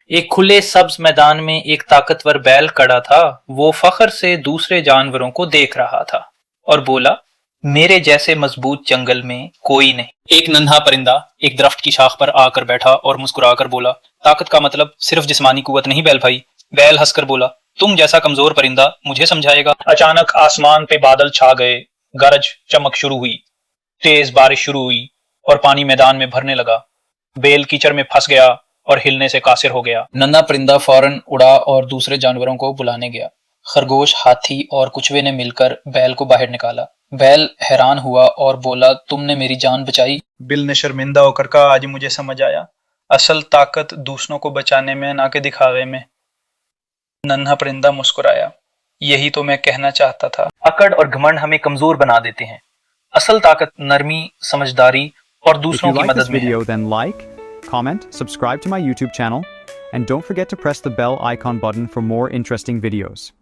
ایک کھلے سبز میدان میں ایک طاقتور بیل کھڑا تھا، وہ فخر سے دوسرے جانوروں کو دیکھ رہا تھا اور بولا، میرے جیسے مضبوط جنگل میں کوئی نہیں۔ ایک ننھا پرندہ ایک درخت کی شاخ پر آ کر بیٹھا اور مسکرا کر بولا، طاقت کا مطلب صرف جسمانی قوت نہیں بیل بھائی۔ بیل ہنس کر بولا، تم جیسا کمزور پرندہ مجھے سمجھائے گا۔ اچانک آسمان پہ بادل چھا گئے، گرج چمک شروع ہوئی، تیز بارش شروع ہوئی اور پانی میدان میں بھرنے لگا۔ بیل کیچڑ میں پھنس گیا اور ہلنے سے قاصر ہو گیا۔ ننھا پرندہ فوراً اڑا اور دوسرے جانوروں کو بلانے گیا۔ خرگوش، ہاتھی اور کچھوے نے مل کر بیل کو باہر نکالا۔ بیل حیران ہوا اور بولا، تم نے میری جان بچائی۔ بل نے شرمندہ ہو کر کہا، آج مجھے سمجھ آیا، اصل طاقت دوسروں کو بچانے میں نہ کہ دکھاوے میں۔ ننھا پرندہ مسکرایا، یہی تو میں کہنا چاہتا تھا۔ اکڑ اور گھمنڈ ہمیں کمزور بنا دیتے ہیں، اصل طاقت نرمی، سمجھداری اور If دوسروں you کی like مدد this میں ہے۔ video, then like, comment, subscribe to my YouTube channel, and don't forget to press the bell icon button for more interesting videos.